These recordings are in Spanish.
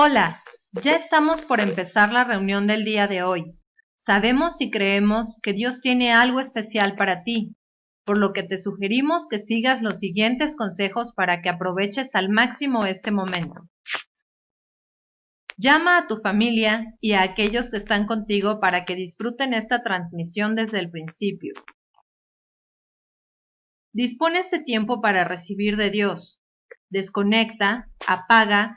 Hola, ya estamos por empezar la reunión del día de hoy. Sabemos y creemos que Dios tiene algo especial para ti, por lo que te sugerimos que sigas los siguientes consejos para que aproveches al máximo este momento. Llama a tu familia y a aquellos que están contigo para que disfruten esta transmisión desde el principio. Dispone este tiempo para recibir de Dios. Desconecta, apaga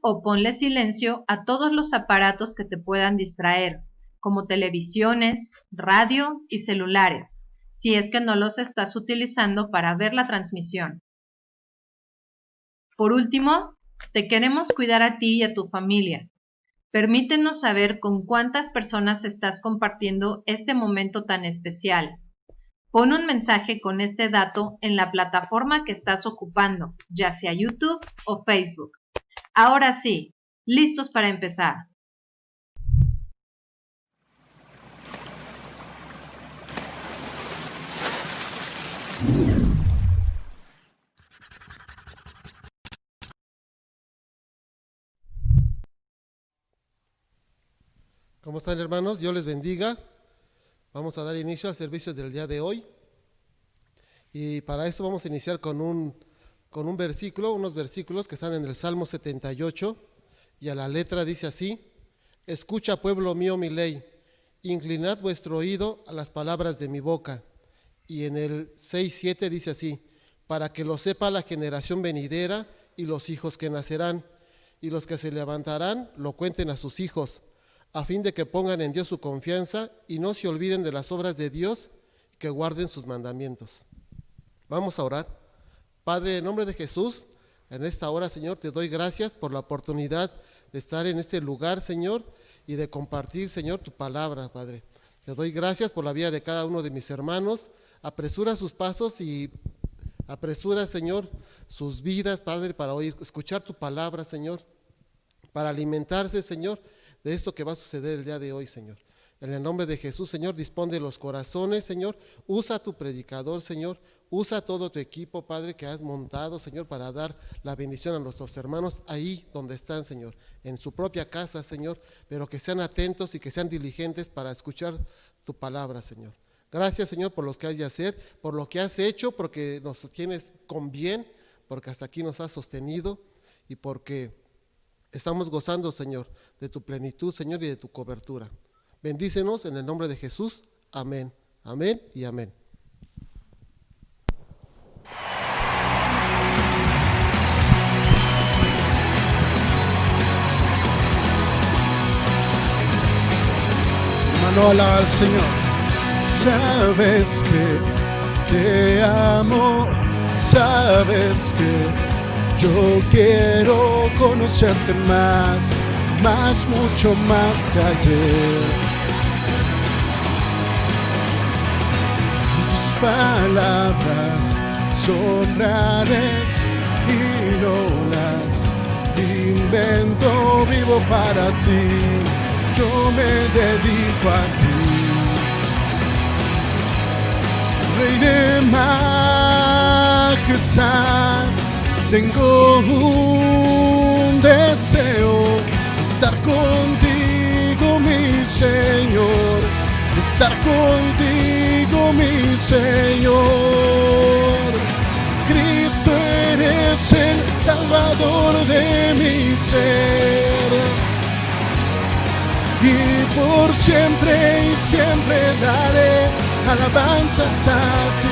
o ponle silencio a todos los aparatos que te puedan distraer, como televisiones, radio y celulares, si es que no los estás utilizando para ver la transmisión. Por último, te queremos cuidar a ti y a tu familia. Permítenos saber con cuántas personas estás compartiendo este momento tan especial. Pon un mensaje con este dato en la plataforma que estás ocupando, ya sea YouTube o Facebook. Ahora sí, listos para empezar. ¿Cómo están, hermanos? Dios les bendiga. Vamos a dar inicio al servicio del día de hoy. Y para eso vamos a iniciar con un versículo, unos versículos que están en el Salmo 78. Y a la letra dice así: Escucha, pueblo mío, mi ley, inclinad vuestro oído a las palabras de mi boca. Y en el 6:7 dice así: Para que lo sepa la generación venidera y los hijos que nacerán, y los que se levantarán lo cuenten a sus hijos, a fin de que pongan en Dios su confianza y no se olviden de las obras de Dios, que guarden sus mandamientos. Vamos a orar. Padre, en nombre de Jesús, en esta hora, Señor, te doy gracias por la oportunidad de estar en este lugar, Señor, y de compartir, Señor, tu palabra, Padre. Te doy gracias por la vida de cada uno de mis hermanos. Apresura sus pasos y apresura, Señor, sus vidas, Padre, para escuchar tu palabra, Señor, para alimentarse, Señor, de esto que va a suceder el día de hoy, Señor. En el nombre de Jesús, Señor, dispone de los corazones, Señor. Usa a tu predicador, Señor. Usa todo tu equipo, Padre, que has montado, Señor, para dar la bendición a nuestros hermanos ahí donde están, Señor, en su propia casa, Señor, pero que sean atentos y que sean diligentes para escuchar tu palabra, Señor. Gracias, Señor, por lo que has de hacer, por lo que has hecho, porque nos tienes con bien, porque hasta aquí nos has sostenido y porque estamos gozando, Señor, de tu plenitud, Señor, y de tu cobertura. Bendícenos en el nombre de Jesús. Amén, amén y amén. Hermano, alaba al Señor. Sabes que te amo, sabes que yo quiero conocerte más, mucho más que ayer. Tus palabras son reales y no las invento, vivo para ti, yo me dedico a ti. Rey de majestad, tengo un deseo, estar contigo, mi Señor, estar contigo, mi Señor. Cristo, eres el Salvador de mi ser, y por siempre y siempre daré alabanzas a ti.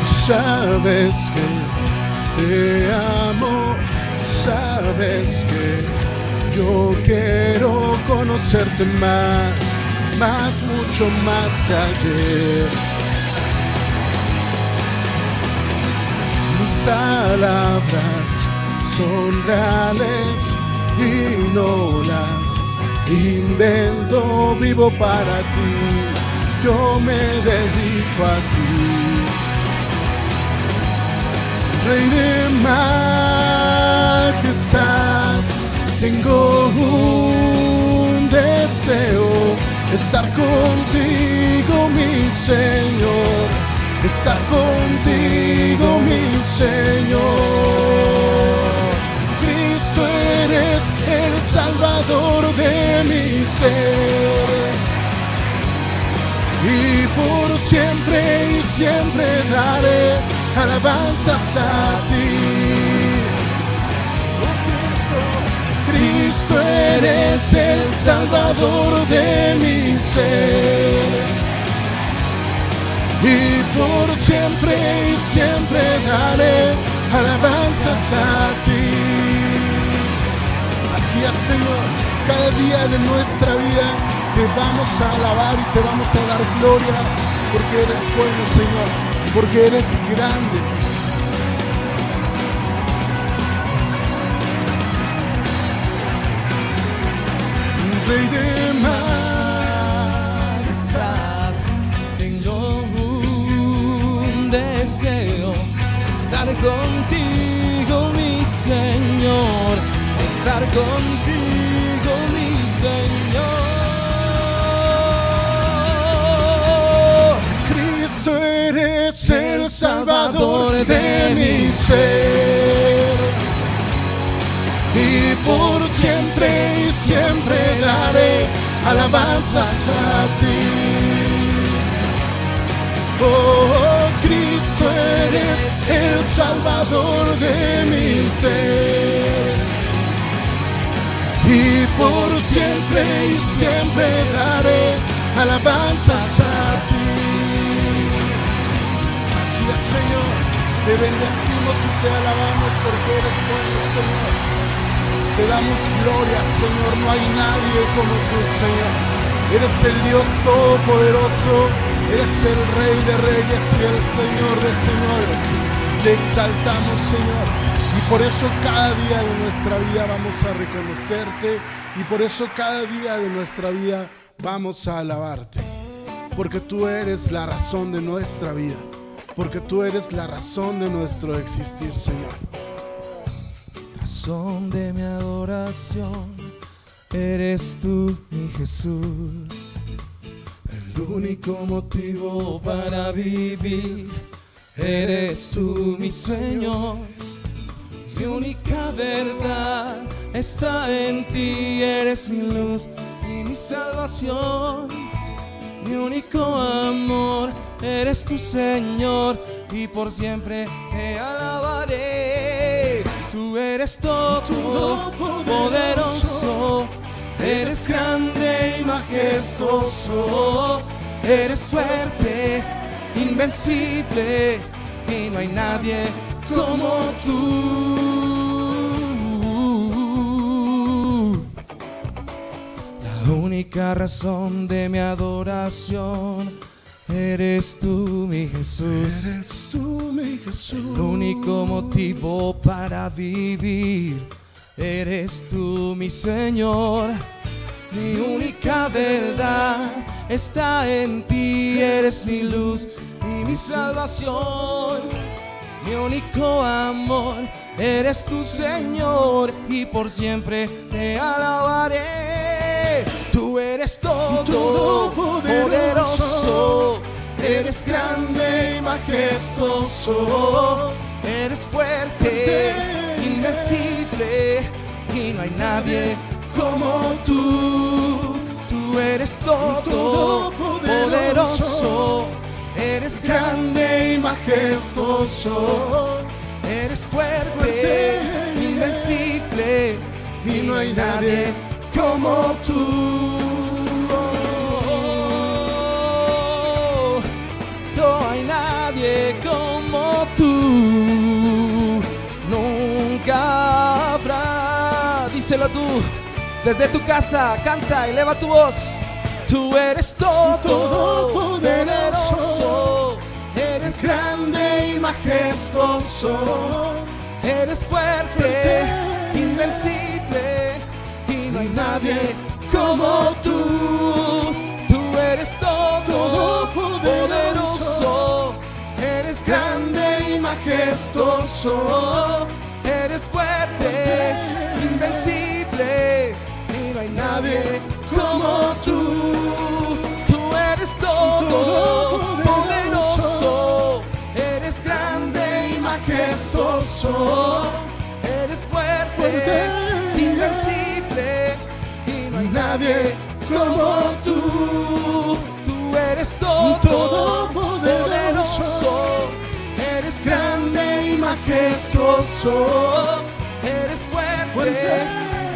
Sabes que te amo, sabes que yo quiero conocerte más, mucho más que ayer. Mis palabras son reales y no las invento, vivo para ti, yo me dedico a ti. Rey de majestad, tengo un deseo, estar contigo, mi Señor, estar contigo, mi Señor. mi ser. Y por siempre y siempre daré alabanzas a ti. Cristo, eres el Salvador de mi ser. Y por siempre y siempre daré alabanzas a ti. Así es, Señor, cada día de nuestra vida te vamos a alabar y te vamos a dar gloria, porque eres bueno, Señor, porque eres grande. Rey de majestad, Tengo un deseo, estar contigo, mi Señor, estar contigo, mi Señor. Cristo, eres el Salvador de mi ser. Y por siempre y siempre daré alabanzas a ti. Oh, Cristo, eres el Salvador de mi ser. Y por siempre y siempre daré alabanzas a ti. Así es, Señor, te bendecimos y te alabamos porque eres bueno, Señor. Te damos gloria, Señor, no hay nadie como tú, Señor. Eres el Dios todopoderoso, eres el Rey de reyes y el Señor de señores. Te exaltamos, Señor, y por eso cada día de nuestra vida vamos a reconocerte, y por eso cada día de nuestra vida vamos a alabarte, porque tú eres la razón de nuestra vida, porque tú eres la razón de nuestro existir, Señor. Razón de mi adoración, eres tú, mi Jesús. El único motivo para vivir, eres tú, mi Señor. Mi única verdad está en ti, eres mi luz y mi salvación. Mi único amor, eres tu Señor, y por siempre te alabaré. Tú eres todo poderoso, eres grande y majestuoso, eres fuerte, invencible, y no hay nadie como tú. La única razón de mi adoración, eres tú, mi Jesús. Eres tú, mi Jesús. El único motivo para vivir, eres tú, mi Señor. Mi única verdad está en ti, eres mi luz y mi salvación. Mi único amor, eres tu Señor, y por siempre te alabaré. Tú eres todo poderoso, eres grande y majestuoso, eres fuerte, invencible, y no hay nadie como tú. Tú eres todo poderoso, eres grande y majestuoso, eres fuerte, invencible, y no hay nadie como tú. No hay nadie como tú, nunca habrá. Díselo tú, desde tu casa, canta, eleva tu voz. Tú eres todo poderoso, eres grande y majestuoso, eres fuerte, invencible, y no hay nadie como tú. Tú eres todo poderoso, eres grande y majestuoso, eres fuerte, invencible, y no hay nadie como tú. Tú eres todo poderoso, eres grande y majestuoso, eres fuerte, invencible, y no hay nadie como tú. Tú eres todopoderoso, eres grande y majestuoso, eres fuerte,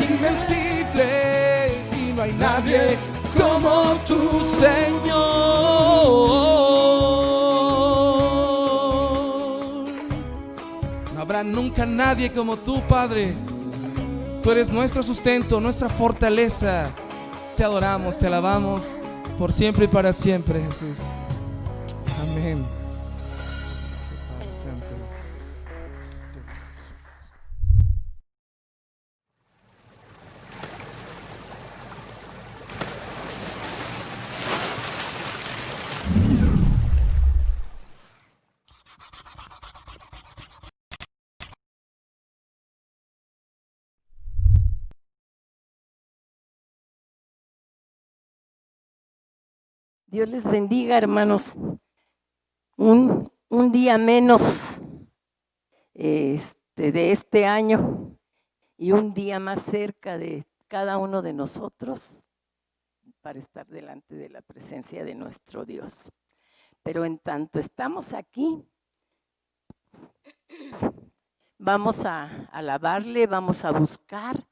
invencible, y no hay nadie como tú, Señor. No habrá nunca nadie como tú, Padre. Tú eres nuestro sustento, nuestra fortaleza. Te adoramos, te alabamos por siempre y para siempre, Jesús. Amén. Gracias, Padre Santo. Dios les bendiga, hermanos. Un día menos de este año y un día más cerca de cada uno de nosotros para estar delante de la presencia de nuestro Dios. Pero en tanto estamos aquí, vamos a alabarle, vamos a buscar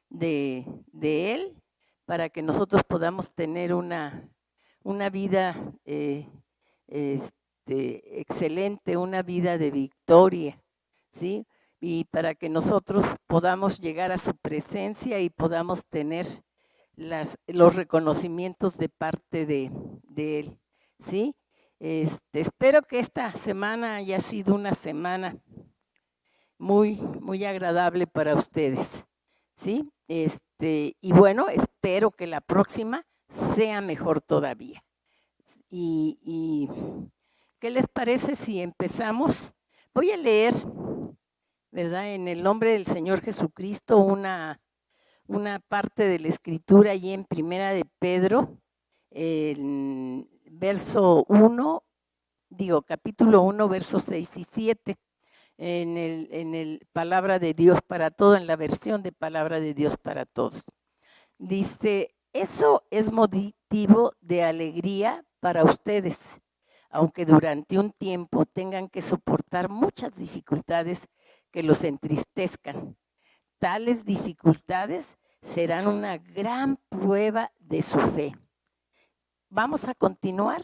de Él para que nosotros podamos tener una vida excelente, una vida de victoria, ¿sí? Y para que nosotros podamos llegar a su presencia y podamos tener los reconocimientos de parte de Él, ¿sí? Espero que esta semana haya sido una semana muy, muy agradable para ustedes, ¿sí? Y bueno, espero que la próxima sea mejor todavía. Y ¿qué les parece si empezamos? Voy a leer, ¿verdad? En el nombre del Señor Jesucristo, una parte de la Escritura allí en Primera de Pedro, capítulo 1, versos 6 y 7, en el Palabra de Dios para Todos, en la versión de Palabra de Dios para Todos. Dice: eso es motivo de alegría para ustedes, aunque durante un tiempo tengan que soportar muchas dificultades que los entristezcan. Tales dificultades serán una gran prueba de su fe. Vamos a continuar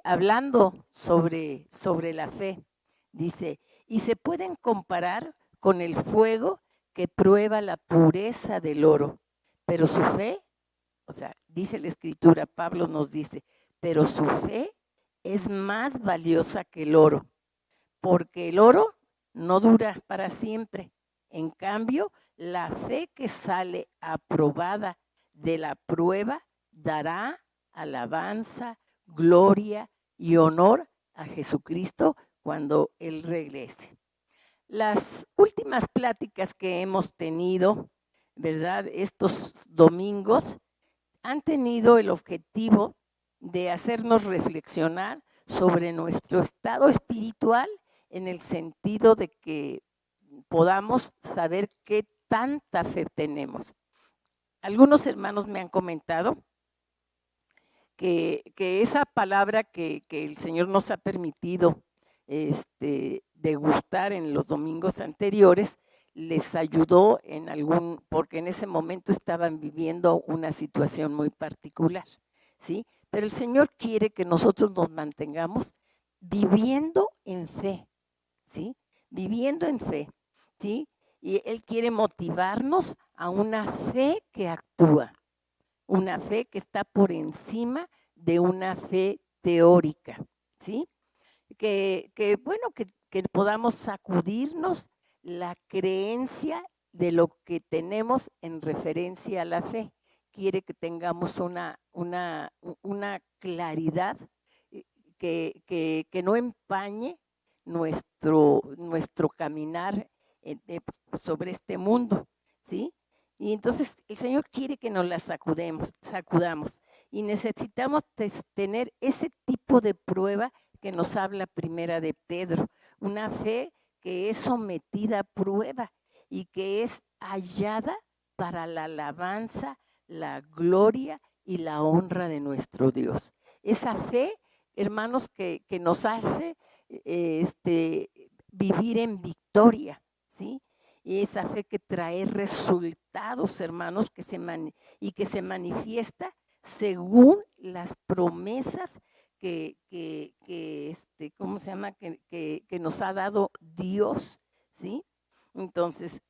hablando sobre la fe. Dice: y se pueden comparar con el fuego que prueba la pureza del oro. Pero su fe, o sea, dice la Escritura, Pablo nos dice, pero su fe es más valiosa que el oro, porque el oro no dura para siempre. En cambio, la fe que sale aprobada de la prueba dará alabanza, gloria y honor a Jesucristo cuando Él regrese. Las últimas pláticas que hemos tenido, ¿verdad?, estos domingos, han tenido el objetivo de hacernos reflexionar sobre nuestro estado espiritual, en el sentido de que podamos saber qué tanta fe tenemos. Algunos hermanos me han comentado que esa palabra que el Señor nos ha permitido degustar en los domingos anteriores, les ayudó porque en ese momento estaban viviendo una situación muy particular, ¿sí? Pero el Señor quiere que nosotros nos mantengamos viviendo en fe, ¿sí? Viviendo en fe, ¿sí? Y Él quiere motivarnos a una fe que actúa, una fe que está por encima de una fe teórica, ¿sí? Que podamos sacudirnos la creencia de lo que tenemos en referencia a la fe. Quiere que tengamos una claridad que no empañe nuestro caminar sobre este mundo, ¿sí? Y entonces el Señor quiere que nos la sacudamos, y necesitamos tener ese tipo de prueba que nos habla Primera de Pedro, una fe que es sometida a prueba y que es hallada para la alabanza, la gloria y la honra de nuestro Dios. Esa fe, hermanos, que nos hace vivir en victoria, ¿sí? Y esa fe que trae resultados, hermanos, que se manifiesta según las promesas ¿cómo se llama? Que nos ha dado Dios, ¿sí? Entonces,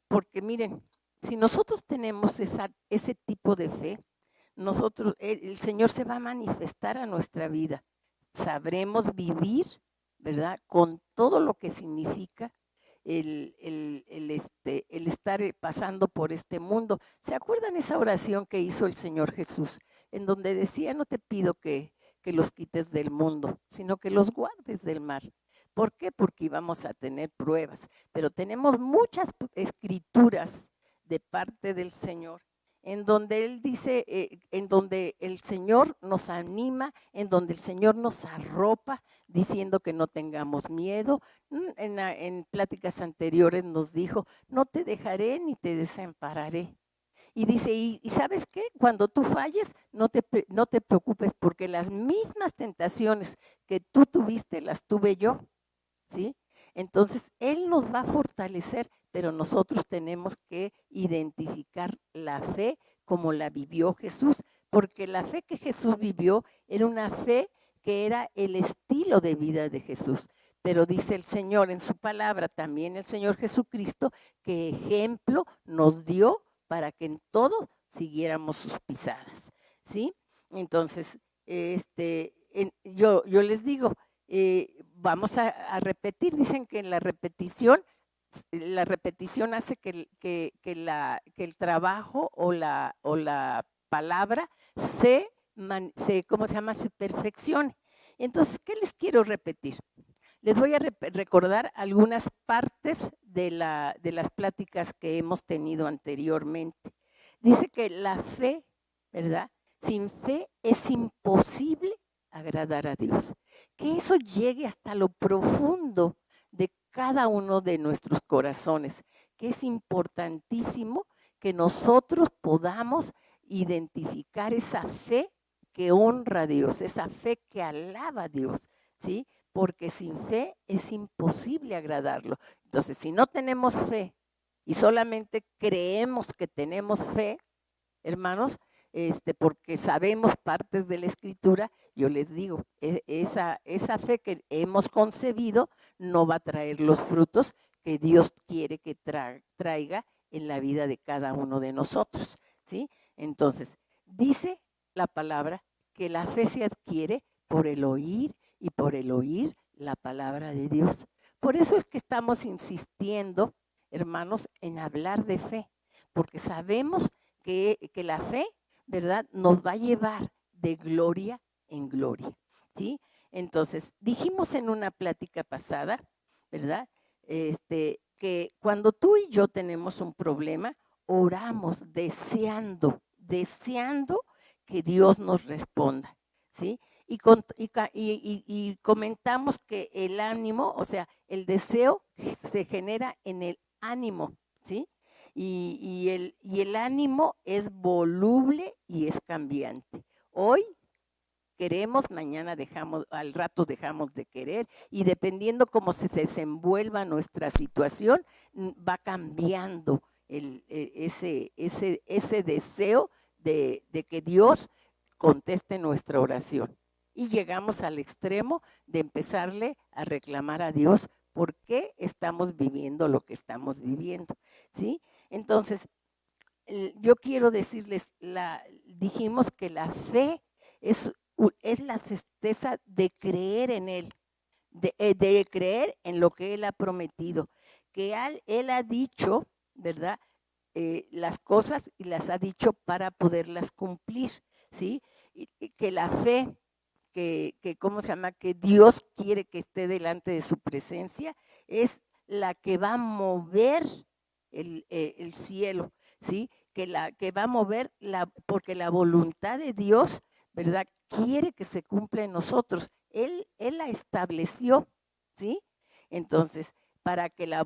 porque miren, si nosotros tenemos ese tipo de fe, el Señor se va a manifestar a nuestra vida. Sabremos vivir, ¿verdad? Con todo lo que significa el estar pasando por este mundo. ¿Se acuerdan esa oración que hizo el Señor Jesús? En donde decía, no te pido que los quites del mundo, sino que los guardes del mal. ¿Por qué? Porque íbamos a tener pruebas, pero tenemos muchas escrituras de parte del Señor en donde Él dice, en donde el Señor nos anima, en donde el Señor nos arropa, diciendo que no tengamos miedo. En pláticas anteriores nos dijo, no te dejaré ni te desampararé. Y dice, y ¿sabes qué? Cuando tú falles, no te preocupes, porque las mismas tentaciones que tú tuviste, las tuve yo, ¿sí? Entonces, Él nos va a fortalecer, pero nosotros tenemos que identificar la fe como la vivió Jesús, porque la fe que Jesús vivió era una fe que era el estilo de vida de Jesús. Pero dice el Señor en su palabra, también el Señor Jesucristo, que ejemplo nos dio para que en todo siguiéramos sus pisadas, ¿sí? Entonces, yo les digo, vamos a repetir. Dicen que en la repetición hace que el trabajo o la palabra ¿cómo se llama? Se perfeccione. Entonces, ¿qué les quiero repetir? Les voy a recordar algunas partes de las pláticas que hemos tenido anteriormente. Dice que la fe, ¿verdad? Sin fe es imposible agradar a Dios. Que eso llegue hasta lo profundo de cada uno de nuestros corazones, que es importantísimo que nosotros podamos identificar esa fe que honra a Dios, esa fe que alaba a Dios, ¿sí? Porque sin fe es imposible agradarlo. Entonces, si no tenemos fe y solamente creemos que tenemos fe, hermanos, porque sabemos partes de la Escritura, yo les digo, esa fe que hemos concebido no va a traer los frutos que Dios quiere que traiga en la vida de cada uno de nosotros, ¿sí? Entonces, dice la palabra que la fe se adquiere por el oír y por el oír la palabra de Dios. Por eso es que estamos insistiendo, hermanos, en hablar de fe, porque sabemos que la fe, ¿verdad?, nos va a llevar de gloria en gloria, ¿sí? Entonces, dijimos en una plática pasada, ¿verdad?, que cuando tú y yo tenemos un problema, oramos deseando que Dios nos responda, ¿sí? Y comentamos que el ánimo, o sea, el deseo se genera en el ánimo, ¿sí? Y el ánimo es voluble y es cambiante. Hoy queremos, mañana al rato dejamos de querer, y dependiendo cómo se desenvuelva nuestra situación, va cambiando ese deseo de que Dios conteste nuestra oración. Y llegamos al extremo de empezarle a reclamar a Dios por qué estamos viviendo lo que estamos viviendo, ¿sí? Entonces, yo quiero decirles, dijimos que la fe es la certeza de creer en Él, de creer en lo que Él ha prometido, que Él ha dicho, ¿verdad?, las cosas, y las ha dicho para poderlas cumplir, ¿sí? Y que la fe, ¿cómo se llama?, que Dios quiere que esté delante de su presencia, es la que va a mover el cielo, ¿sí? Que va a mover, porque la voluntad de Dios, ¿verdad?, quiere que se cumpla en nosotros. Él la estableció, ¿sí? Entonces, para que la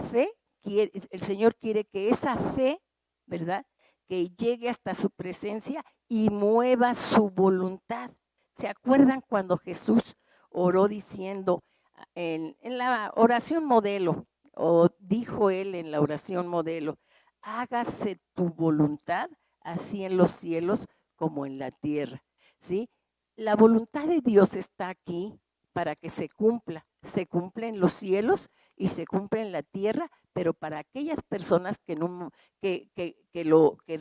fe, el Señor quiere que esa fe, ¿verdad?, que llegue hasta su presencia y mueva su voluntad. ¿Se acuerdan cuando Jesús oró diciendo en la oración modelo, o dijo él en la oración modelo, hágase tu voluntad así en los cielos como en la tierra, ¿sí? La voluntad de Dios está aquí para que se cumpla en los cielos y se cumple en la tierra, pero para aquellas personas que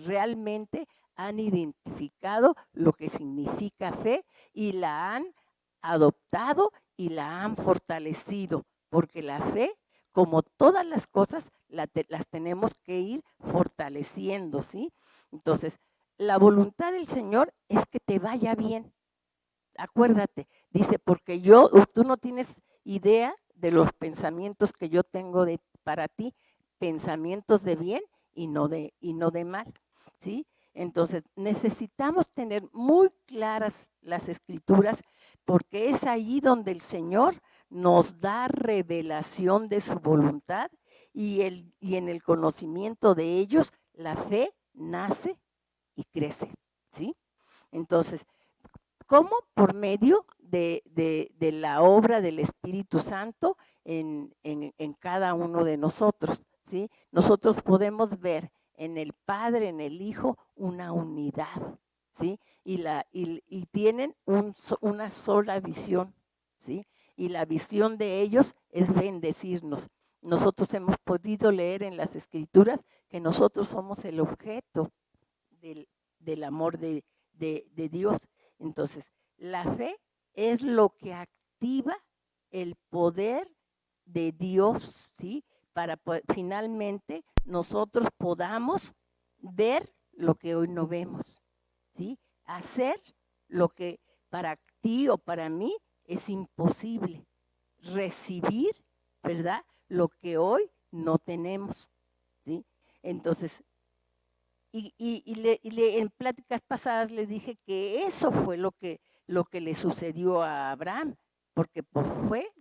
realmente han identificado lo que significa fe y la han adoptado y la han fortalecido, porque la fe, como todas las cosas, las tenemos que ir fortaleciendo, ¿sí? Entonces, la voluntad del Señor es que te vaya bien. Acuérdate, dice, porque tú no tienes idea de los pensamientos que yo tengo para ti, pensamientos de bien y no de mal, ¿sí? Entonces, necesitamos tener muy claras las escrituras, porque es ahí donde el Señor nos da revelación de su voluntad y en el conocimiento de ellos, la fe nace y crece, ¿sí? Entonces, ¿cómo? Por medio de la obra del Espíritu Santo en cada uno de nosotros, ¿sí? Nosotros podemos ver en el Padre, en el Hijo, una unidad, ¿sí? Y tienen una sola visión, ¿sí? Y la visión de ellos es bendecirnos. Nosotros hemos podido leer en las Escrituras que nosotros somos el objeto del amor de Dios. Entonces, la fe es lo que activa el poder de Dios, ¿sí? Para finalmente nosotros podamos ver lo que hoy no vemos, ¿sí? Hacer lo que para ti o para mí es imposible. Recibir, ¿verdad? Lo que hoy no tenemos, ¿sí? Entonces, en pláticas pasadas les dije que eso fue lo que le sucedió a Abraham, porque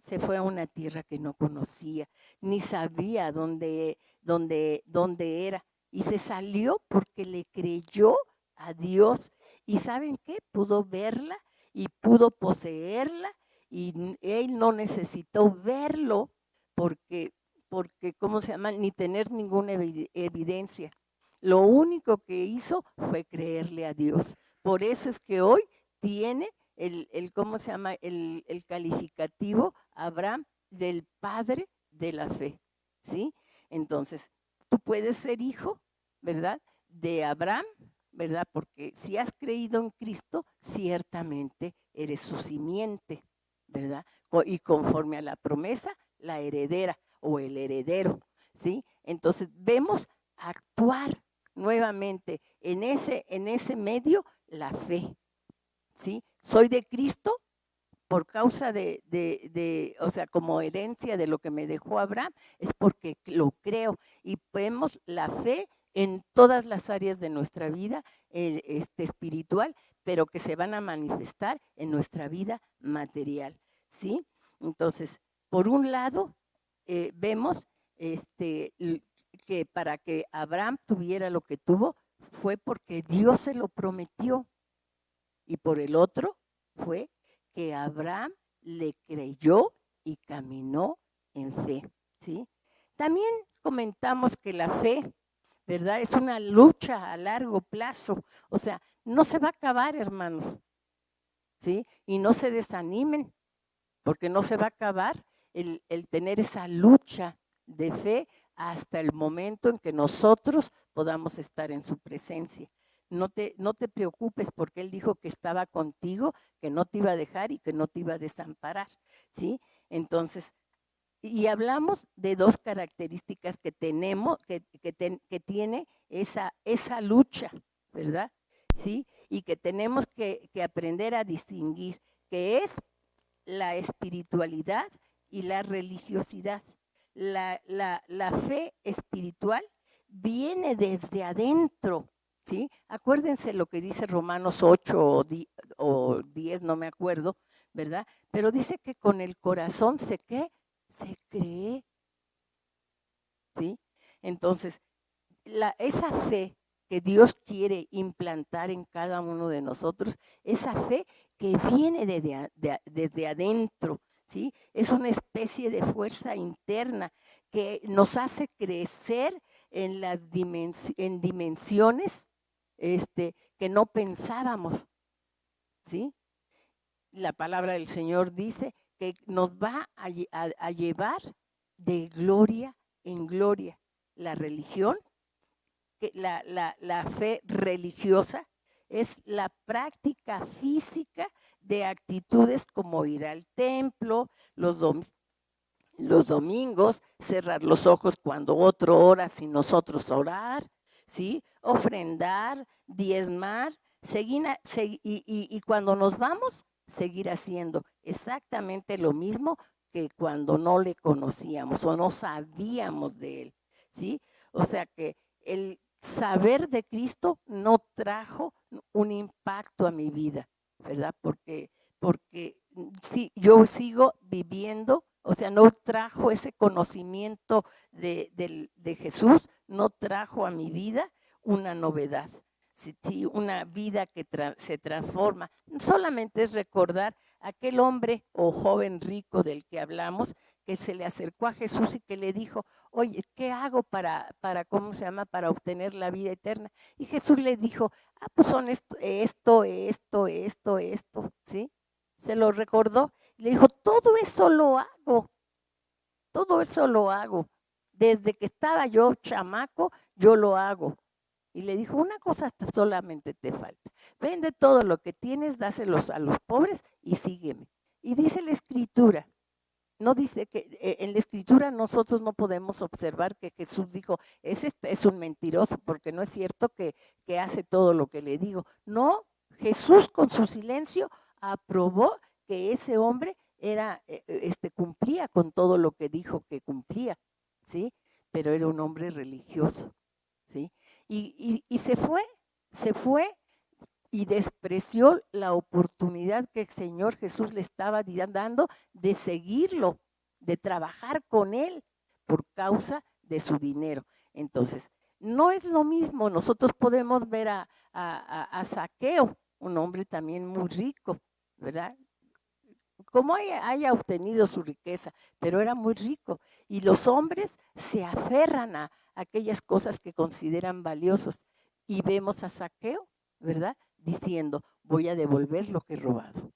se fue a una tierra que no conocía, ni sabía dónde era, y se salió porque le creyó a Dios. ¿Y saben qué? Pudo verla y pudo poseerla, y él no necesitó verlo porque ¿cómo se llama? Ni tener ninguna evidencia. Lo único que hizo fue creerle a Dios. Por eso es que hoy tiene ¿cómo se llama? El calificativo Abraham del padre de la fe, ¿sí? Entonces, tú puedes ser hijo, ¿verdad? De Abraham, ¿verdad? Porque si has creído en Cristo, ciertamente eres su simiente, ¿verdad? Y conforme a la promesa, la heredera o el heredero, ¿sí? Entonces, vemos actuar nuevamente en ese medio la fe, ¿sí? Soy de Cristo por causa o sea, como herencia de lo que me dejó Abraham, es porque lo creo. Y vemos la fe en todas las áreas de nuestra vida espiritual, pero que se van a manifestar en nuestra vida material, ¿sí? Entonces, por un lado, vemos que para que Abraham tuviera lo que tuvo, fue porque Dios se lo prometió. Y por el otro fue que Abraham le creyó y caminó en fe, ¿sí? También comentamos que la fe, ¿verdad? Es una lucha a largo plazo. O sea, no se va a acabar, hermanos, ¿sí? Y no se desanimen, porque no se va a acabar el tener esa lucha de fe hasta el momento en que nosotros podamos estar en su presencia. No te preocupes, porque Él dijo que estaba contigo, que no te iba a dejar y que no te iba a desamparar, ¿sí? Entonces, y hablamos de dos características que tenemos, que tiene esa lucha, ¿verdad? ¿Sí? Y que tenemos que aprender a distinguir, que es la espiritualidad y la religiosidad. La fe espiritual viene desde adentro, ¿sí? Acuérdense lo que dice Romanos 8 o 10, no me acuerdo, ¿verdad? Pero dice que con el corazón se cree, ¿sí? Entonces, esa fe que Dios quiere implantar en cada uno de nosotros, esa fe que viene desde adentro, ¿sí? Es una especie de fuerza interna que nos hace crecer en en dimensiones que no pensábamos, ¿sí? La palabra del Señor dice que nos va a llevar de gloria en gloria. La religión, la fe religiosa, es la práctica física de actitudes como ir al templo, los domingos, cerrar los ojos cuando otro ora sin nosotros orar, ¿sí? Ofrendar, diezmar, y cuando nos vamos, seguir haciendo exactamente lo mismo que cuando no le conocíamos o no sabíamos de él, ¿sí? O sea que el saber de Cristo no trajo un impacto a mi vida, ¿verdad? Porque sí, yo sigo viviendo, o sea, no trajo ese conocimiento de Jesús, no trajo a mi vida una novedad, sí, una vida que se transforma. Solamente es recordar aquel hombre o joven rico del que hablamos, que se le acercó a Jesús y que le dijo, oye, ¿qué hago ¿cómo se llama? Para obtener la vida eterna. Y Jesús le dijo, pues son esto, ¿sí? Se lo recordó, le dijo, todo eso lo hago. Desde que estaba yo chamaco, yo lo hago. Y le dijo, una cosa hasta solamente te falta. Vende todo lo que tienes, dáselos a los pobres y sígueme. Y dice la Escritura, no dice que en la Escritura nosotros no podemos observar que Jesús dijo, ese es un mentiroso, porque no es cierto que hace todo lo que le digo. No, Jesús con su silencio aprobó que ese hombre cumplía con todo lo que dijo que cumplía, ¿sí? Pero era un hombre religioso, ¿sí? Y se fue y despreció la oportunidad que el Señor Jesús le estaba dando de seguirlo, de trabajar con él por causa de su dinero. Entonces, no es lo mismo. Nosotros podemos ver a Zaqueo, un hombre también muy rico, ¿verdad? Como haya obtenido su riqueza, pero era muy rico. Y los hombres se aferran a aquellas cosas que consideran valiosos. Y vemos a Zaqueo, ¿verdad? Diciendo, voy a devolver lo que he robado.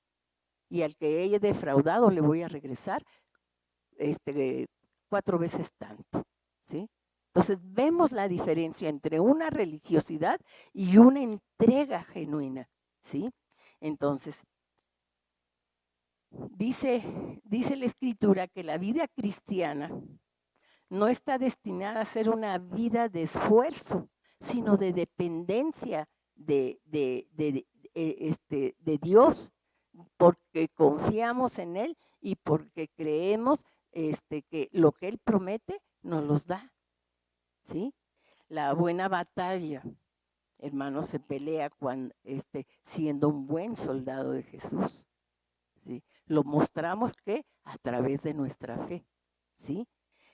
Y al que haya defraudado le voy a regresar 4 veces tanto, ¿sí? Entonces vemos la diferencia entre una religiosidad y una entrega genuina, ¿sí? Entonces, dice la Escritura que la vida cristiana no está destinada a ser una vida de esfuerzo, sino de dependencia de Dios, porque confiamos en Él y porque creemos que lo que Él promete nos los da, ¿sí? La buena batalla, hermanos, se pelea siendo un buen soldado de Jesús, ¿sí? Lo mostramos que a través de nuestra fe, ¿sí?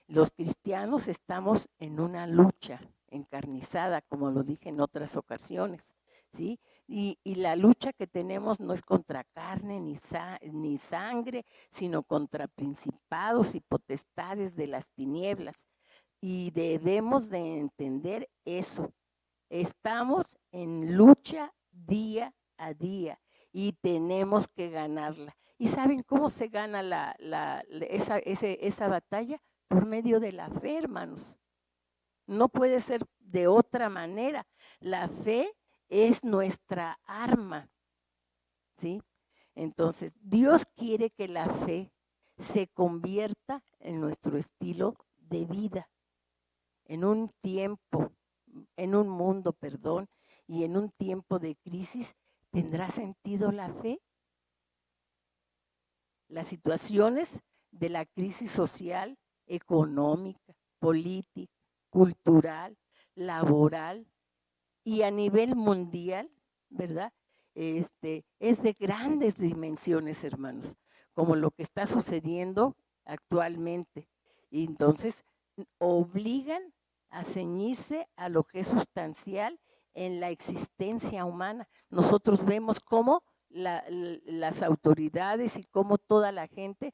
Los cristianos estamos en una lucha encarnizada, como lo dije en otras ocasiones, ¿sí? Y la lucha que tenemos no es contra carne ni sangre, sino contra principados y potestades de las tinieblas. Y debemos de entender eso. Estamos en lucha día a día y tenemos que ganarla. ¿Y saben cómo se gana esa batalla? Por medio de la fe, hermanos. No puede ser de otra manera. La fe es nuestra arma, ¿sí? Entonces, Dios quiere que la fe se convierta en nuestro estilo de vida. En un mundo, y en un tiempo de crisis, ¿tendrá sentido la fe? Las situaciones de la crisis social, económica, política, cultural, laboral y a nivel mundial, ¿verdad? Es de grandes dimensiones, hermanos, como lo que está sucediendo actualmente. Y entonces obligan a ceñirse a lo que es sustancial en la existencia humana. Nosotros vemos cómo las autoridades y cómo toda la gente,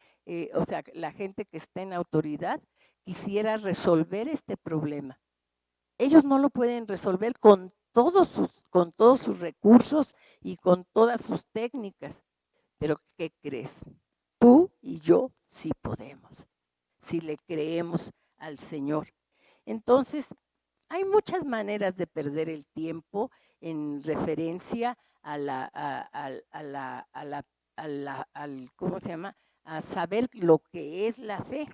o sea, la gente que está en autoridad, quisiera resolver este problema. Ellos no lo pueden resolver con todos sus recursos y con todas sus técnicas. Pero ¿qué crees? Tú y yo sí podemos, si le creemos al Señor. Entonces, hay muchas maneras de perder el tiempo en referencia ¿cómo se llama? A saber lo que es la fe,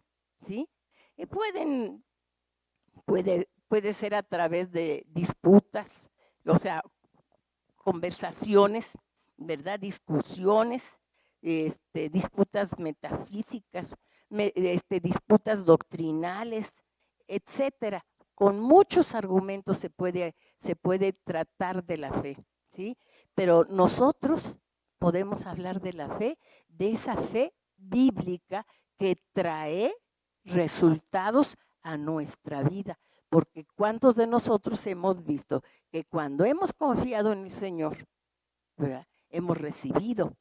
¿sí? Y puede ser a través de disputas, o sea, conversaciones, ¿verdad? Discusiones, disputas metafísicas, disputas doctrinales, etcétera. Con muchos argumentos se puede tratar de la fe, ¿sí? Pero nosotros podemos hablar de la fe, de esa fe bíblica que trae resultados a nuestra vida. Porque ¿cuántos de nosotros hemos visto que cuando hemos confiado en el Señor, ¿verdad? Hemos recibido,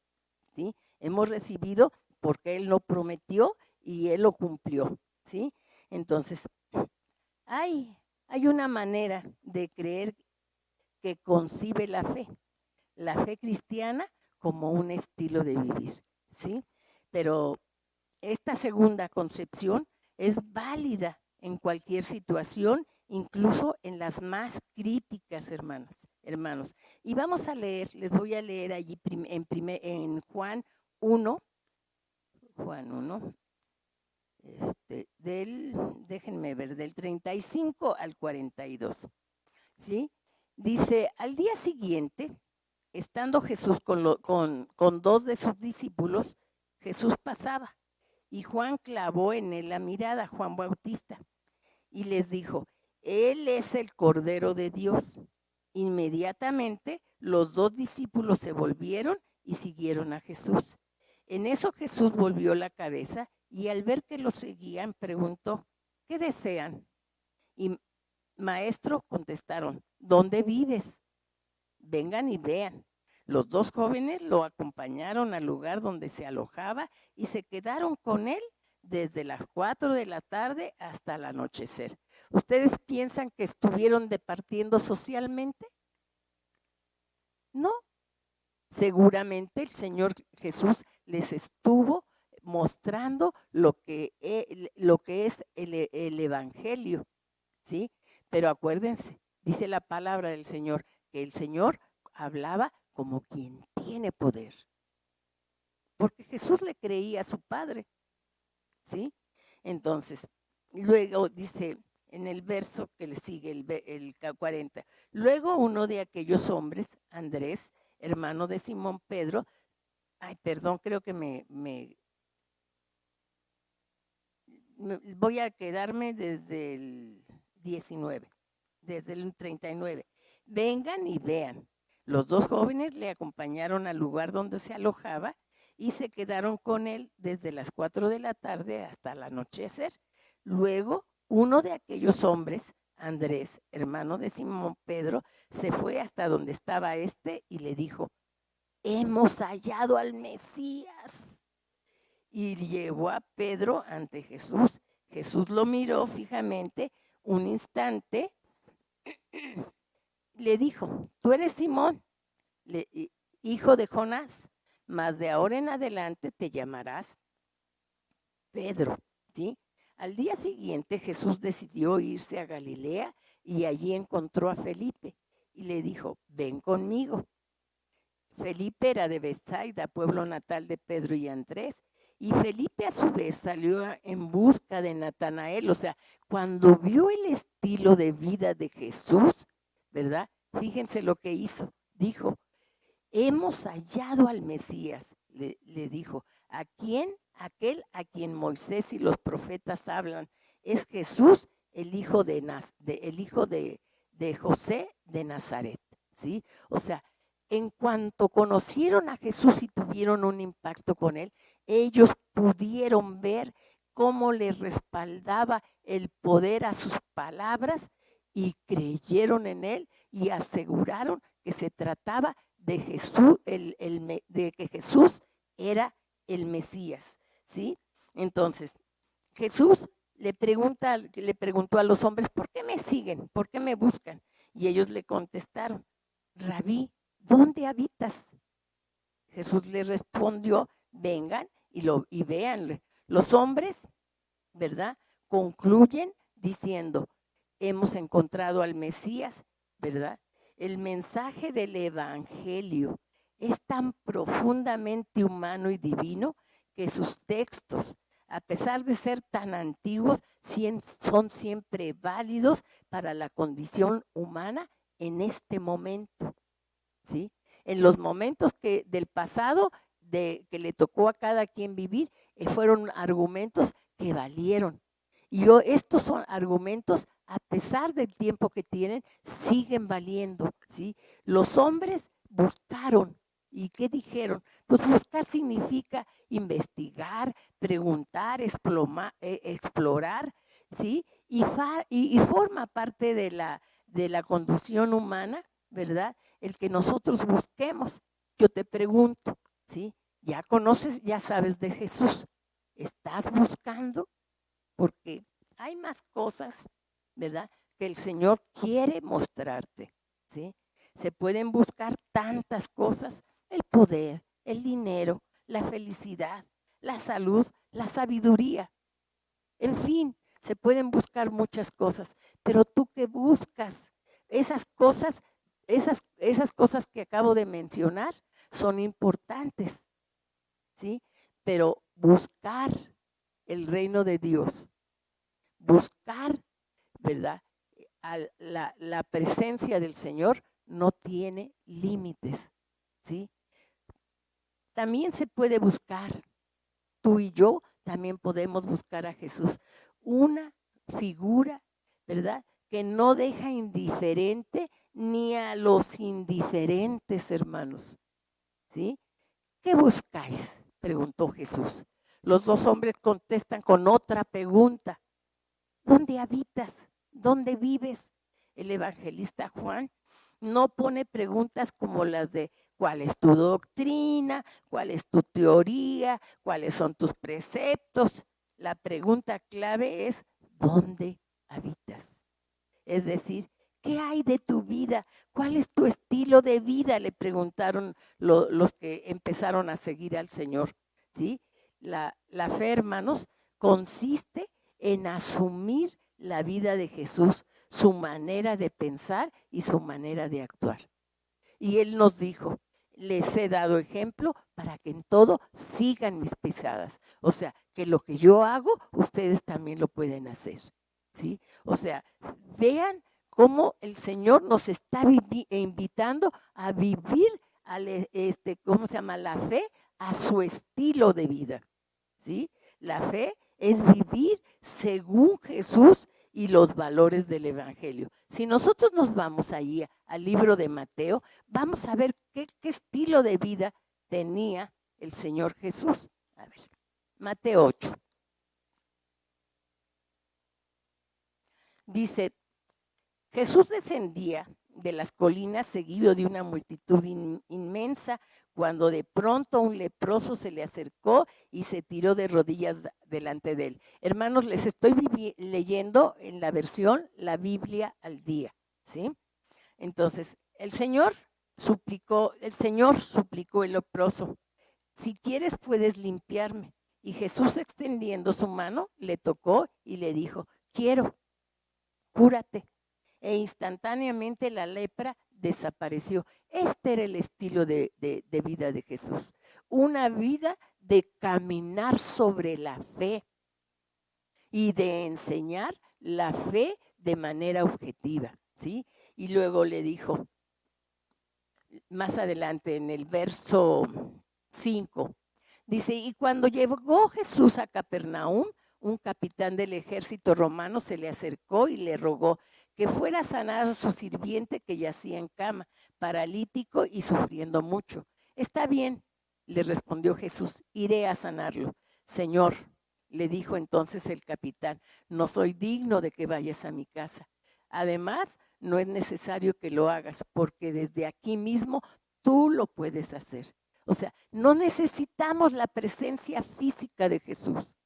¿sí? Hemos recibido porque Él lo prometió y Él lo cumplió, ¿sí? Entonces, hay una manera de creer que concibe la fe cristiana como un estilo de vivir, ¿sí? Pero esta segunda concepción es válida en cualquier situación, incluso en las más críticas, hermanos. Y vamos a leer, les voy a leer allí en Juan 1, déjenme ver, del 35 al 42, ¿sí? Dice, al día siguiente, estando Jesús con dos de sus discípulos, Jesús pasaba, y Juan clavó en él la mirada, Juan Bautista, y les dijo, Él es el Cordero de Dios. Inmediatamente los dos discípulos se volvieron y siguieron a Jesús. En eso Jesús volvió la cabeza y al ver que los seguían preguntó, ¿qué desean? Y maestro, contestaron, ¿dónde vives? Vengan y vean. Los dos jóvenes lo acompañaron al lugar donde se alojaba y se quedaron con él desde las 4 de la tarde hasta el anochecer. ¿Ustedes piensan que estuvieron departiendo socialmente? No. Seguramente el Señor Jesús les estuvo mostrando lo que es el Evangelio, ¿sí? Pero acuérdense, dice la palabra del Señor, que el Señor hablaba como quien tiene poder. Porque Jesús le creía a su Padre, ¿sí? Entonces, luego dice en el verso que le sigue, el 40, luego uno de aquellos hombres, Andrés, hermano de Simón Pedro, creo que me voy a quedarme desde el 19, desde el 39. Vengan y vean. Los dos jóvenes le acompañaron al lugar donde se alojaba y se quedaron con él desde las 4 de la tarde hasta el anochecer. Luego, uno de aquellos hombres, Andrés, hermano de Simón Pedro, se fue hasta donde estaba y le dijo, hemos hallado al Mesías. Y llevó a Pedro ante Jesús. Jesús lo miró fijamente un instante. Le dijo, tú eres Simón, hijo de Jonás, mas de ahora en adelante te llamarás Pedro, ¿sí? Al día siguiente Jesús decidió irse a Galilea y allí encontró a Felipe y le dijo, ven conmigo. Felipe era de Betsaida, pueblo natal de Pedro y Andrés, y Felipe a su vez salió en busca de Natanael. O sea, cuando vio el estilo de vida de Jesús, ¿verdad? Fíjense lo que hizo. Dijo, hemos hallado al Mesías, le dijo. ¿A quién? Aquel a quien Moisés y los profetas hablan. Es Jesús, el hijo de José de Nazaret, ¿sí? O sea, en cuanto conocieron a Jesús y tuvieron un impacto con él, ellos pudieron ver cómo le respaldaba el poder a sus palabras y creyeron en él y aseguraron que se trataba de Jesús, de que Jesús era el Mesías, ¿sí? Entonces, Jesús le preguntó a los hombres, ¿por qué me siguen? ¿Por qué me buscan? Y ellos le contestaron, Rabí, ¿dónde habitas? Jesús les respondió, vengan y véanle. Los hombres, ¿verdad? Concluyen diciendo, hemos encontrado al Mesías, ¿verdad? El mensaje del Evangelio es tan profundamente humano y divino que sus textos, a pesar de ser tan antiguos, son siempre válidos para la condición humana en este momento, ¿sí? En los momentos del pasado que le tocó a cada quien vivir, fueron argumentos que valieron. Y estos son argumentos, a pesar del tiempo que tienen, siguen valiendo, ¿sí? Los hombres buscaron. ¿Y qué dijeron? Pues buscar significa investigar, preguntar, explorar, ¿sí? Y forma parte de la conducción humana, ¿verdad? El que nosotros busquemos. Yo te pregunto, ¿sí? Ya conoces, ya sabes de Jesús. ¿Estás buscando? Porque hay más cosas, ¿verdad?, que el Señor quiere mostrarte, ¿sí? Se pueden buscar tantas cosas, el poder, el dinero, la felicidad, la salud, la sabiduría. En fin, se pueden buscar muchas cosas, pero tú qué buscas, esas cosas que acabo de mencionar son importantes, ¿sí? Pero buscar el reino de Dios, buscar, ¿verdad?, la presencia del Señor no tiene límites, ¿sí? También se puede buscar, tú y yo también podemos buscar a Jesús, una figura, ¿verdad?, que no deja indiferente ni a los indiferentes, hermanos, ¿sí? ¿Qué buscáis?, preguntó Jesús. Los dos hombres contestan con otra pregunta. ¿Dónde habitas? ¿Dónde vives? El evangelista Juan no pone preguntas como las de ¿cuál es tu doctrina? ¿Cuál es tu teoría? ¿Cuáles son tus preceptos? La pregunta clave es ¿dónde habitas? Es decir, ¿qué hay de tu vida? ¿Cuál es tu estilo de vida? Le preguntaron los que empezaron a seguir al Señor, ¿sí? La fe, hermanos, consiste en asumir la vida de Jesús, su manera de pensar y su manera de actuar. Y Él nos dijo, les he dado ejemplo para que en todo sigan mis pisadas. O sea, que lo que yo hago, ustedes también lo pueden hacer, ¿sí? O sea, vean cómo el Señor nos está invitando a vivir, ¿cómo se llama? La fe a su estilo de vida, ¿sí? La fe es vivir según Jesús y los valores del Evangelio. Si nosotros nos vamos ahí al libro de Mateo, vamos a ver qué estilo de vida tenía el Señor Jesús. A ver, Mateo 8. Dice, Jesús descendía de las colinas seguido de una multitud inmensa, cuando de pronto un leproso se le acercó y se tiró de rodillas delante de él. Hermanos, les estoy leyendo en la versión La Biblia al Día, ¿sí? Entonces, el Señor suplicó el leproso, si quieres puedes limpiarme. Y Jesús, extendiendo su mano, le tocó y le dijo, quiero, cúrate. E instantáneamente la lepra desapareció. Este era el estilo de vida de Jesús. Una vida de caminar sobre la fe y de enseñar la fe de manera objetiva, ¿sí? Y luego le dijo, más adelante en el verso 5, dice, y cuando llegó Jesús a Capernaum, un capitán del ejército romano se le acercó y le rogó que fuera a sanar a su sirviente que yacía en cama, paralítico y sufriendo mucho. Está bien, le respondió Jesús, iré a sanarlo. Señor, le dijo entonces el capitán, no soy digno de que vayas a mi casa. Además, no es necesario que lo hagas, porque desde aquí mismo tú lo puedes hacer. O sea, no necesitamos la presencia física de Jesús,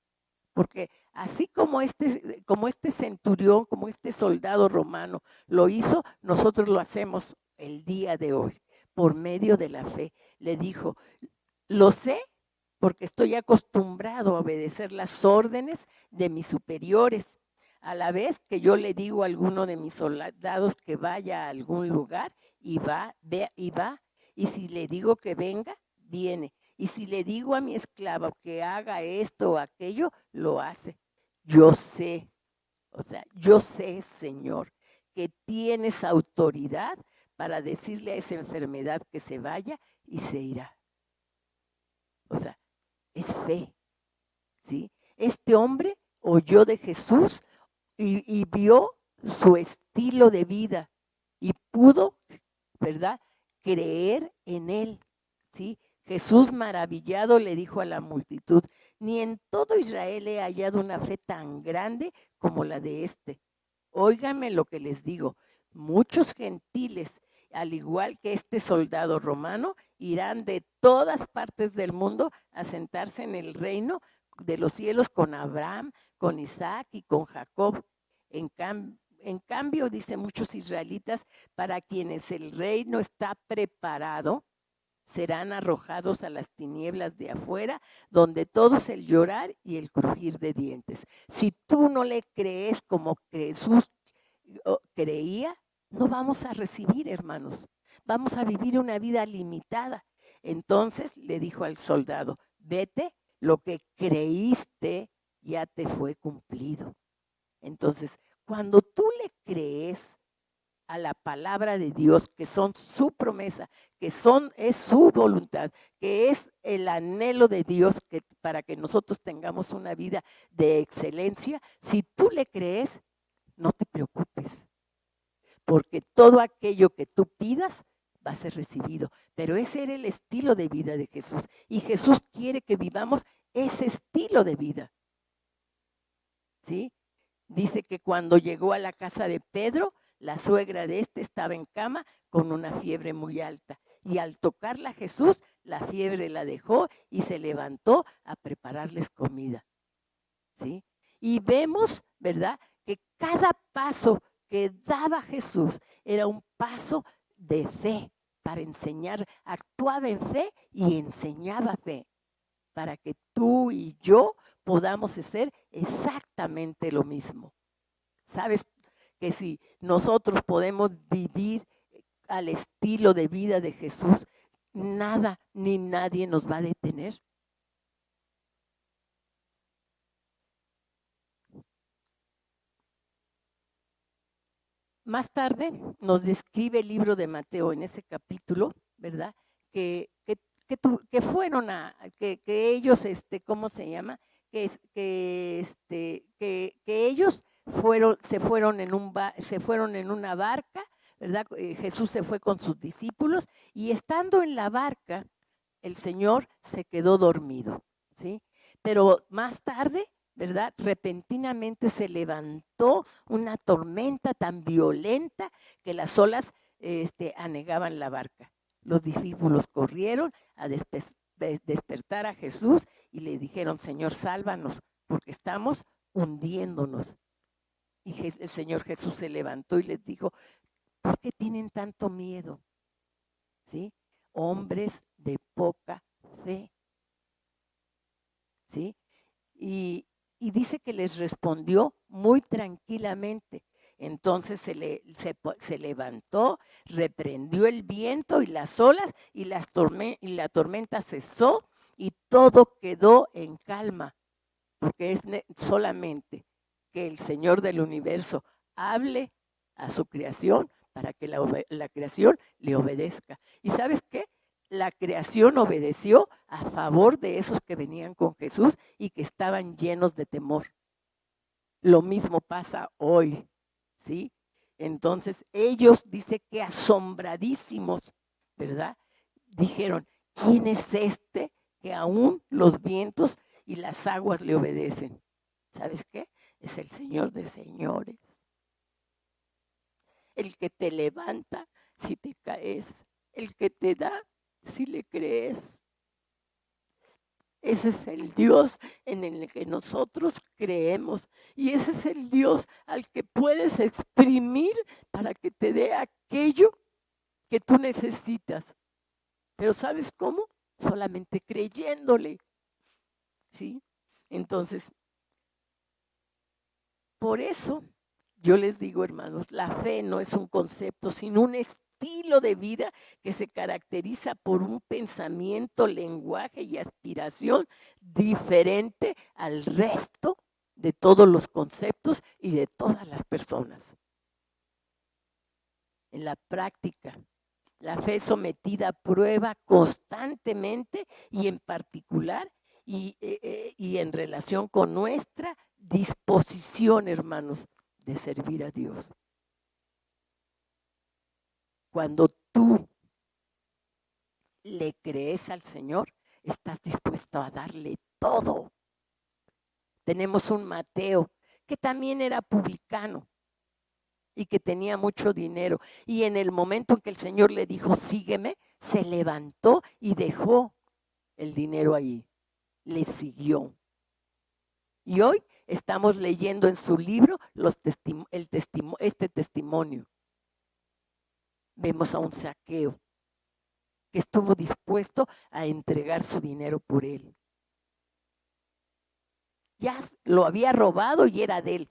porque así como este centurión, como este soldado romano lo hizo, nosotros lo hacemos el día de hoy, por medio de la fe. Le dijo, lo sé porque estoy acostumbrado a obedecer las órdenes de mis superiores. A la vez que yo le digo a alguno de mis soldados que vaya a algún lugar y va, y va. Y si le digo que venga, viene. Y si le digo a mi esclavo que haga esto o aquello, lo hace. Yo sé, o sea, yo sé, Señor, que tienes autoridad para decirle a esa enfermedad que se vaya y se irá. O sea, es fe, ¿sí? Este hombre oyó de Jesús y vio su estilo de vida y pudo, ¿verdad?, creer en él, ¿sí? Jesús maravillado le dijo a la multitud, ni en todo Israel he hallado una fe tan grande como la de este. Óigame lo que les digo, muchos gentiles, al igual que este soldado romano, irán de todas partes del mundo a sentarse en el reino de los cielos con Abraham, con Isaac y con Jacob. En cambio, dice, muchos israelitas para quienes el reino está preparado, serán arrojados a las tinieblas de afuera, donde todo es el llorar y el crujir de dientes. Si tú no le crees como Jesús creía, no vamos a recibir, hermanos. Vamos a vivir una vida limitada. Entonces le dijo al soldado, vete, lo que creíste ya te fue cumplido. Entonces, cuando tú le crees a la palabra de Dios, que son su promesa, es su voluntad, que es el anhelo de Dios para que nosotros tengamos una vida de excelencia, si tú le crees, no te preocupes, porque todo aquello que tú pidas va a ser recibido. Pero ese era el estilo de vida de Jesús, y Jesús quiere que vivamos ese estilo de vida, ¿sí? Dice que cuando llegó a la casa de Pedro, la suegra de este estaba en cama con una fiebre muy alta. Y al tocarla a Jesús, la fiebre la dejó y se levantó a prepararles comida, ¿sí? Y vemos, ¿verdad?, que cada paso que daba Jesús era un paso de fe para enseñar. Actuaba en fe y enseñaba fe, para que tú y yo podamos hacer exactamente lo mismo. ¿Sabes que si nosotros podemos vivir al estilo de vida de Jesús, nada ni nadie nos va a detener? Más tarde nos describe el libro de Mateo en ese capítulo, ¿verdad? Que fueron que ellos, ¿cómo se llama? Que ellos se fueron en una barca, ¿verdad? Jesús se fue con sus discípulos y estando en la barca, el Señor se quedó dormido, ¿sí? Pero más tarde, ¿verdad?, repentinamente se levantó una tormenta tan violenta que las olas anegaban la barca. Los discípulos corrieron a despertar a Jesús y le dijeron, Señor, sálvanos, porque estamos hundiéndonos. Y el Señor Jesús se levantó y les dijo, ¿por qué tienen tanto miedo? ¿Sí? Hombres de poca fe. ¿Sí? Y dice que les respondió muy tranquilamente. Entonces se levantó, reprendió el viento y las olas y la tormenta cesó y todo quedó en calma, porque es solamente que el Señor del universo hable a su creación para que la creación le obedezca. ¿Y sabes qué? La creación obedeció a favor de esos que venían con Jesús y que estaban llenos de temor. Lo mismo pasa hoy, ¿sí? Entonces ellos, dice que asombradísimos, ¿verdad?, dijeron, ¿quién es este que aún los vientos y las aguas le obedecen? ¿Sabes qué? Es el Señor de señores. el que te levanta si te caes, el que te da si le crees. Ese es el Dios en el que nosotros creemos y ese es el Dios al que puedes exprimir para que te dé aquello que tú necesitas. Pero ¿sabes cómo? Solamente creyéndole, ¿sí? Entonces, por eso yo les digo, hermanos, la fe no es un concepto, sino un estilo de vida que se caracteriza por un pensamiento, lenguaje y aspiración diferente al resto de todos los conceptos y de todas las personas. En la práctica, la fe es sometida a prueba constantemente y en particular y en relación con nuestra disposición, hermanos, de servir a Dios. Cuando tú le crees al Señor, estás dispuesto a darle todo. Tenemos un Mateo que también era publicano y que tenía mucho dinero. Y en el momento en que el Señor le dijo, sígueme, se levantó y dejó el dinero ahí. Le siguió. Y hoy estamos leyendo en su libro este testimonio. Vemos a un Zaqueo que estuvo dispuesto a entregar su dinero por él. Ya lo había robado y era de él.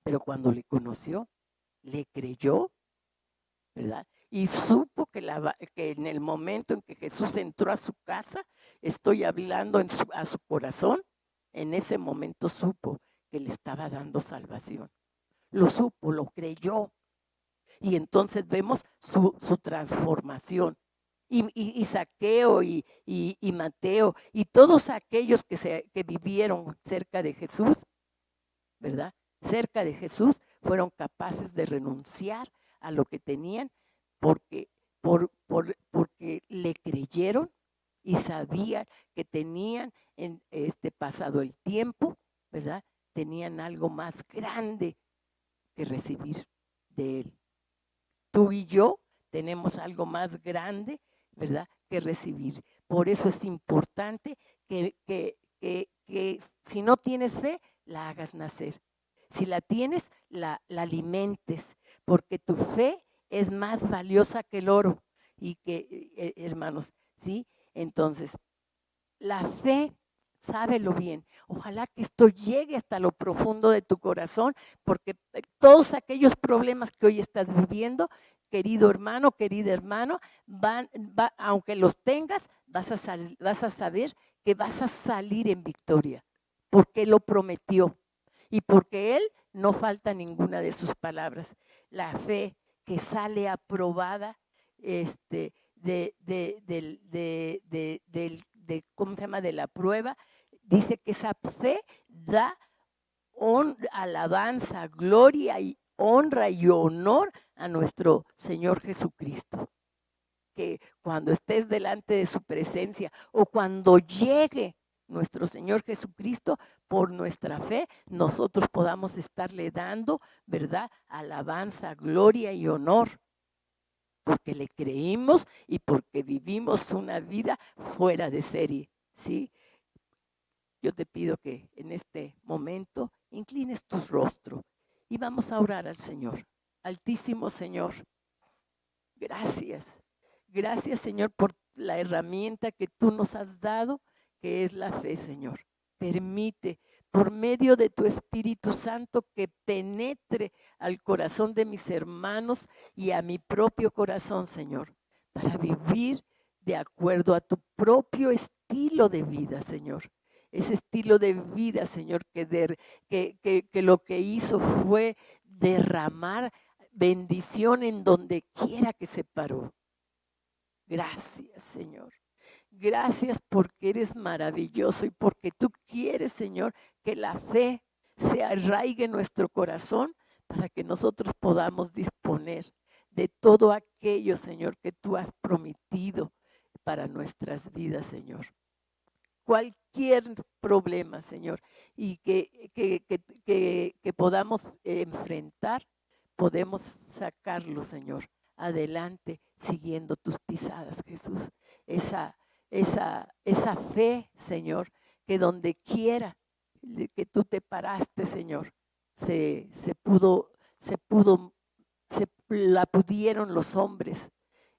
Pero cuando le conoció, le creyó, ¿verdad? Y supo que en el momento en que Jesús entró a su casa, estoy hablando a su corazón, en ese momento supo que le estaba dando salvación. Lo supo, lo creyó. Y entonces vemos su transformación. Y Zaqueo y Mateo y todos aquellos que vivieron cerca de Jesús, ¿verdad? Cerca de Jesús fueron capaces de renunciar a lo que tenían porque le creyeron y sabían que tenían pasado el tiempo, ¿verdad? Tenían algo más grande que recibir de él. Tú y yo tenemos algo más grande, ¿verdad?, que recibir. Por eso es importante que si no tienes fe, la hagas nacer. Si la tienes, la alimentes, porque tu fe es más valiosa que el oro. Y que, hermanos, ¿sí? Entonces, la fe, sábelo bien. Ojalá que esto llegue hasta lo profundo de tu corazón, porque todos aquellos problemas que hoy estás viviendo, querido hermano, querida hermano, aunque los tengas, vas a saber que vas a salir en victoria, porque Él lo prometió y porque Él no falta ninguna de sus palabras. La fe que sale aprobada ¿cómo se llama?, de la prueba, dice que esa fe da alabanza, gloria y honra y honor a nuestro Señor Jesucristo. Que cuando estés delante de su presencia o cuando llegue nuestro Señor Jesucristo, por nuestra fe, nosotros podamos estarle dando, ¿verdad?, alabanza, gloria y honor. Porque le creímos y porque vivimos una vida fuera de serie, ¿sí? Yo te pido que en este momento inclines tu rostro y vamos a orar al Señor. Altísimo Señor, gracias. Gracias, Señor, por la herramienta que tú nos has dado, que es la fe, Señor. Permite, por medio de tu Espíritu Santo, que penetre al corazón de mis hermanos y a mi propio corazón, Señor, para vivir de acuerdo a tu propio estilo de vida, Señor. Ese estilo de vida, Señor, que lo que hizo fue derramar bendición en donde quiera que se paró. Gracias, Señor. Gracias porque eres maravilloso y porque tú quieres, Señor, que la fe se arraigue en nuestro corazón para que nosotros podamos disponer de todo aquello, Señor, que tú has prometido para nuestras vidas, Señor. Cualquier problema, Señor, y que podamos enfrentar, podemos sacarlo, Señor, adelante, siguiendo tus pisadas, Jesús. Esa fe, Señor, que donde quiera que tú te paraste, Señor, la pudieron los hombres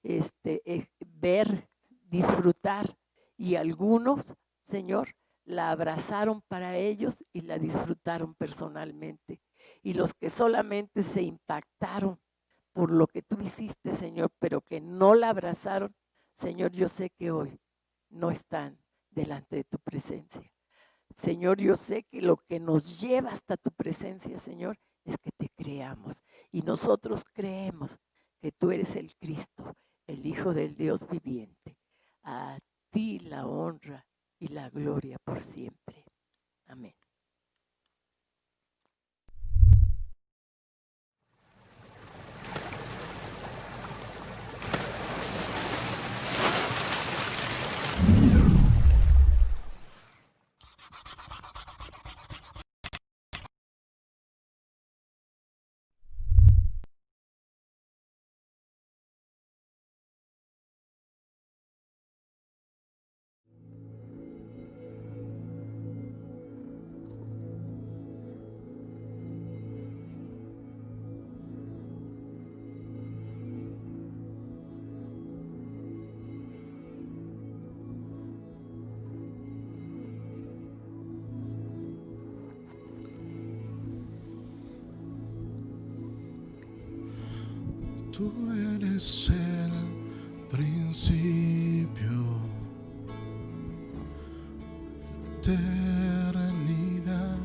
ver, disfrutar, y algunos, Señor, la abrazaron para ellos y la disfrutaron personalmente. Y los que solamente se impactaron por lo que tú hiciste, Señor, pero que no la abrazaron, Señor, yo sé que hoy no están delante de tu presencia. Señor, yo sé que lo que nos lleva hasta tu presencia, Señor, es que te creamos. Y nosotros creemos que tú eres el Cristo, el Hijo del Dios viviente. A ti la honra y la gloria por siempre. Amén. Tú eres el principio, la eternidad.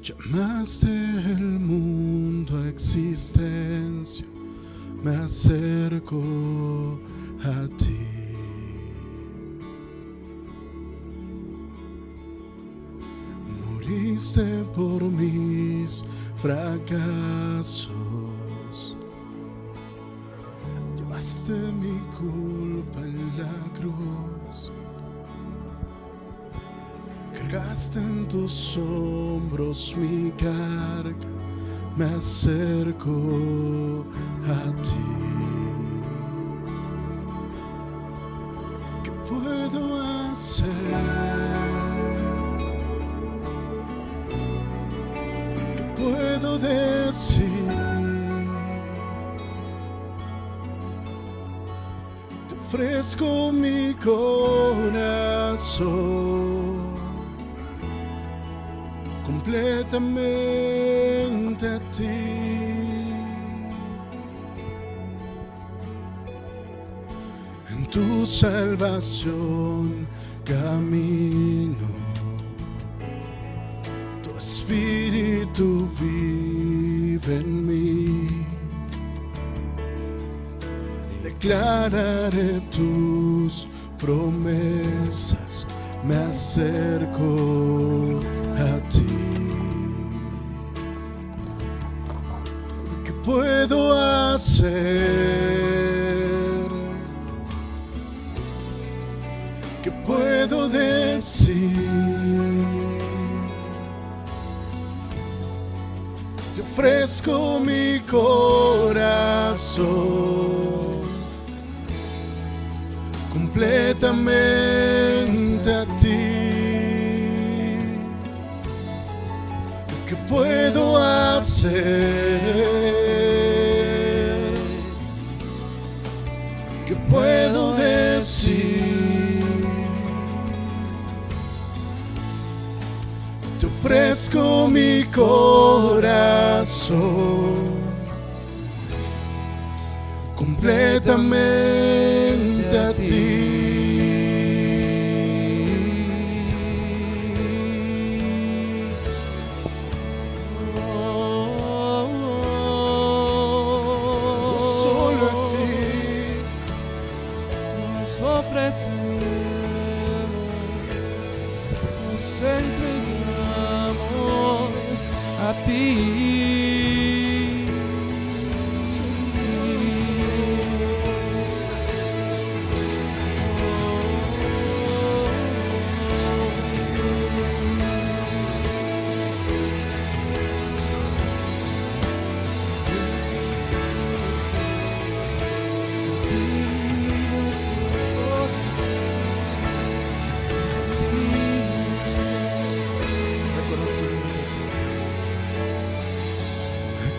Llamaste el mundo a existencia, me acerco a ti. Moriste por mis fracasos, llevaste mi culpa en la cruz, cargaste en tus hombros mi carga, me acerco a ti. ¿Qué puedo hacer? Puedo decir, te ofrezco mi corazón completamente a ti. En tu salvación camino, Espíritu vive en mí, declararé tus promesas, me acerco a ti. ¿Qué puedo hacer? ¿Qué puedo decir? Te ofrezco mi corazón completamente a ti. ¿Qué puedo hacer? ¿Qué puedo decir? Te ofrezco mi corazón completamente a ti. Solo a ti nos ofrecemos, nos entregamos a ti.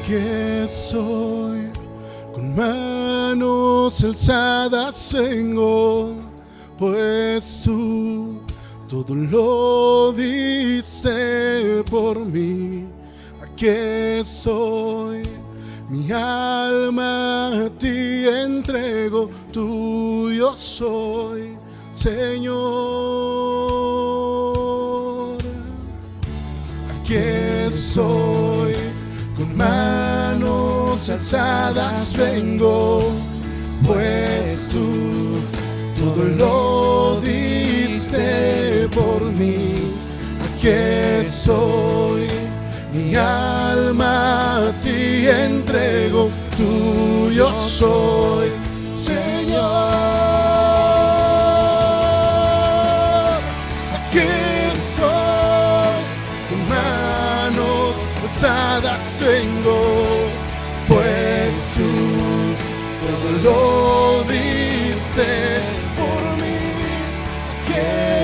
Aquí estoy, con manos alzadas vengo, pues tú todo lo diste por mí. Aquí estoy, mi alma a ti entrego, tuyo soy, Señor. Aquí estoy, con manos alzadas vengo, pues tú todo lo diste por mí. Aquí estoy, mi alma a ti entrego, tuyo soy, Señor. Aquí estoy, con manos alzadas vengo, pues tú todo lo diste por mí. Aquí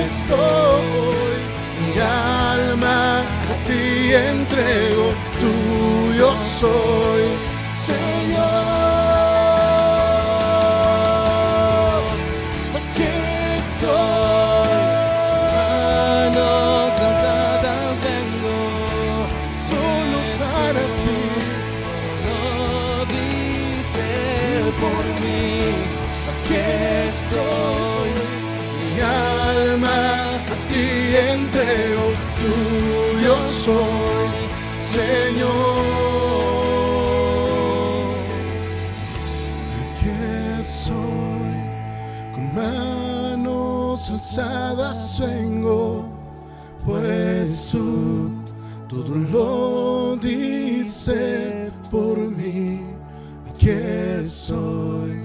estoy, mi alma a ti entrego, tuyo soy, Señor. Aquí estoy, Manos alzadas vengo, solo para ti, lo diste por mí. Aquí estoy, mi alma a ti entrego, tuyo soy, Señor. Aquí estoy, con manos alzadas vengo, pues tú todo lo diste por mí. Aquí estoy,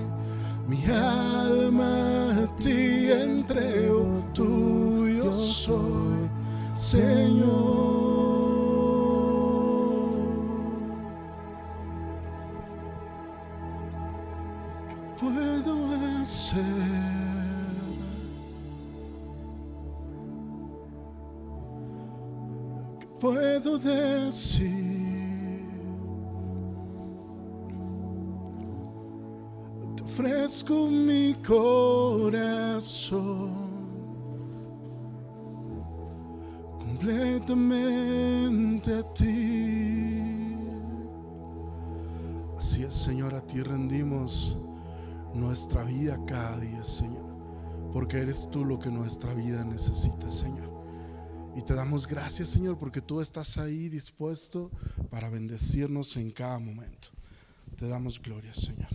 mi alma a ti entrego, tuyo soy, Señor. ¿Qué puedo hacer? ¿Qué puedo decir? Te ofrezco mi corazón completamente a ti. Así es, Señor, a ti rendimos nuestra vida cada día, Señor, porque eres tú lo que nuestra vida necesita, Señor. Y te damos gracias, Señor, porque tú estás ahí dispuesto para bendecirnos en cada momento. Te damos gloria, Señor.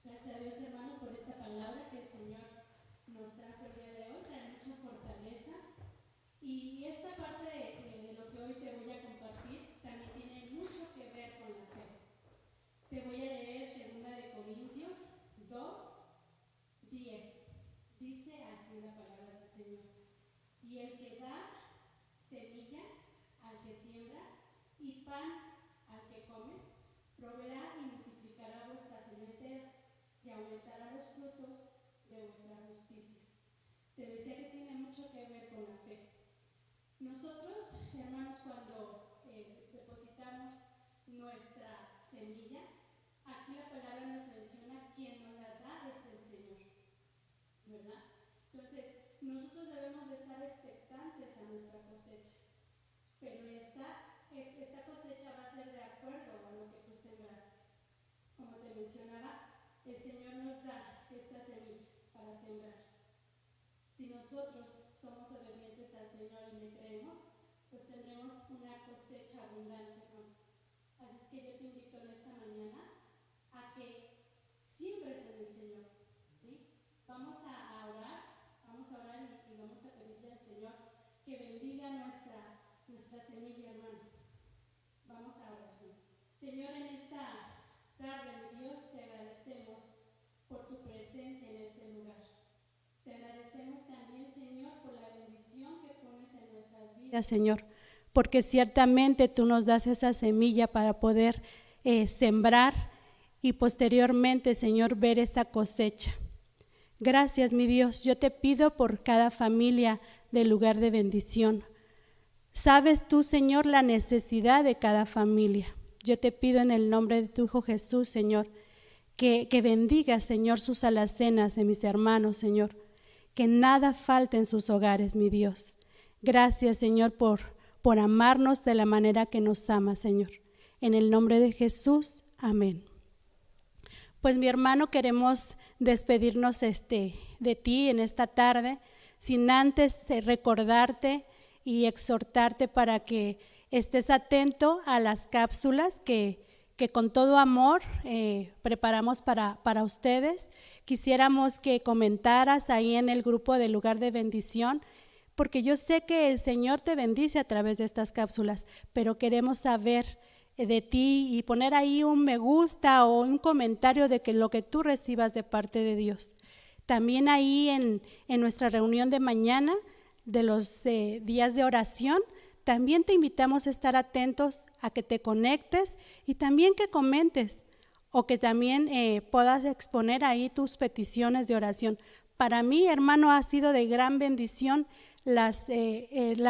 Gracias a Dios, hermanos, por esta palabra que el Señor nos trajo el día de hoy, trae mucha fortaleza. Y esta parte de lo que hoy te voy a compartir también tiene mucho que ver con la fe. Te voy a leer 2 de Corintios 2:10. Dice así la palabra del Señor: y el que da semilla al que siembra y pan al que come, proveerá y multiplicará vuestra sementera y aumentará los frutos de vuestra justicia. Te decía que tiene mucho que ver con la fe. Nosotros, hermanos, cuando depositamos nuestra semilla, aquí la palabra nos menciona: quien nos la da es el Señor, ¿verdad? Entonces, nosotros debemos de estar expectantes a nuestra cosecha, pero esta cosecha va a ser de acuerdo a lo que tú sembraste. Como te mencionaba, el Señor nos da esta semilla para sembrar. Si nosotros somos obedientes al Señor y le creemos, pues tendremos una cosecha abundante, ¿no? Así es que yo te invito en esta mañana a que siembres en el Señor, ¿sí? Vamos a orar y vamos a pedirle al Señor que bendiga nuestra semilla, hermano. Vamos a oración. Señor, en esta tarde, mi Dios, te agradecemos por tu presencia en este lugar. Te agradecemos también, Señor, por la bendición que pones en nuestras vidas, Señor, porque ciertamente tú nos das esa semilla para poder sembrar y posteriormente, Señor, ver esa cosecha. Gracias, mi Dios. Yo te pido por cada familia del lugar de bendición. Sabes tú, Señor, la necesidad de cada familia. Yo te pido en el nombre de tu Hijo Jesús, Señor, que bendiga, Señor, sus alacenas de mis hermanos, Señor. Que nada falte en sus hogares, mi Dios. Gracias, Señor, por amarnos de la manera que nos ama, Señor. En el nombre de Jesús, amén. Pues mi hermano, queremos despedirnos de ti en esta tarde, sin antes recordarte y exhortarte para que estés atento a las cápsulas que con todo amor preparamos para ustedes. Quisiéramos que comentaras ahí en el grupo del lugar de bendición, porque yo sé que el Señor te bendice a través de estas cápsulas, pero queremos saber de ti y poner ahí un me gusta o un comentario de que lo que tú recibas de parte de Dios. También ahí en nuestra reunión de mañana de los días de oración, también te invitamos a estar atentos a que te conectes y también que comentes o que también puedas exponer ahí tus peticiones de oración. Para mí, hermano, ha sido de gran bendición las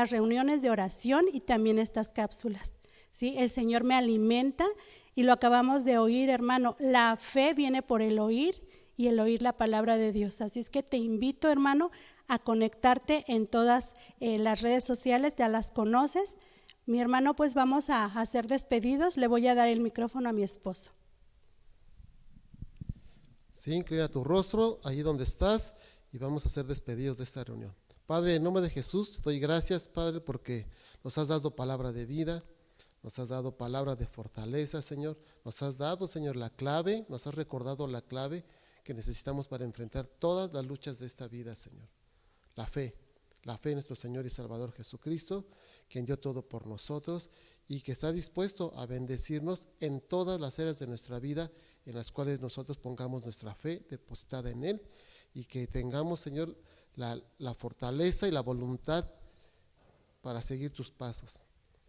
reuniones de oración y también estas cápsulas. ¿Sí? El Señor me alimenta y lo acabamos de oír, hermano. La fe viene por el oír y el oír la palabra de Dios. Así es que te invito, hermano, a conectarte en todas las redes sociales, ya las conoces. Mi hermano, pues vamos a hacer despedidos. Le voy a dar el micrófono a mi esposo. Sí, inclina tu rostro allí donde estás y vamos a hacer despedidos de esta reunión. Padre, en nombre de Jesús, te doy gracias, Padre, porque nos has dado palabra de vida. Nos has dado palabra de fortaleza, Señor. Nos has dado, Señor, la clave, nos has recordado la clave que necesitamos para enfrentar todas las luchas de esta vida, Señor. La fe en nuestro Señor y Salvador Jesucristo, quien dio todo por nosotros y que está dispuesto a bendecirnos en todas las áreas de nuestra vida en las cuales nosotros pongamos nuestra fe depositada en Él y que tengamos, Señor, la fortaleza y la voluntad para seguir tus pasos.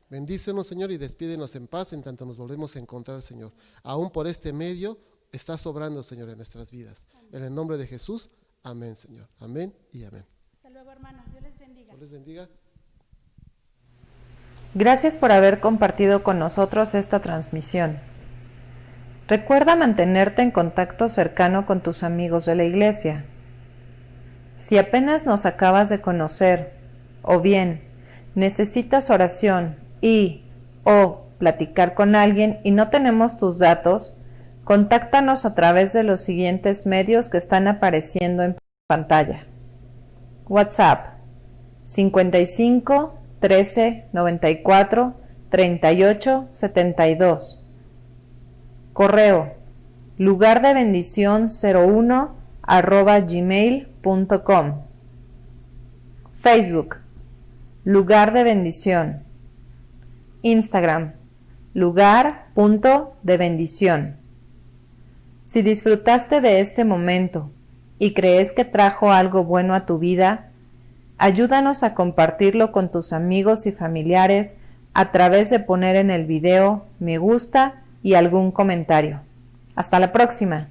Bendícenos, Señor, y despídenos en paz en tanto nos volvemos a encontrar, Señor. Aún por este medio estás obrando, Señor, en nuestras vidas. En el nombre de Jesús, amén, Señor. Amén y amén. Hasta luego, hermanos. Dios les bendiga. Dios les bendiga. Gracias por haber compartido con nosotros esta transmisión. Recuerda mantenerte en contacto cercano con tus amigos de la iglesia. Si apenas nos acabas de conocer, o bien necesitas oración o platicar con alguien y no tenemos tus datos, contáctanos a través de los siguientes medios que están apareciendo en pantalla. WhatsApp 55 13 94 38 72. Correo lugardebendición01@gmail.com. Facebook Lugar de Bendición. Instagram lugar.debendición. Si disfrutaste de este momento y crees que trajo algo bueno a tu vida, ayúdanos a compartirlo con tus amigos y familiares a través de poner en el video me gusta y algún comentario. Hasta la próxima.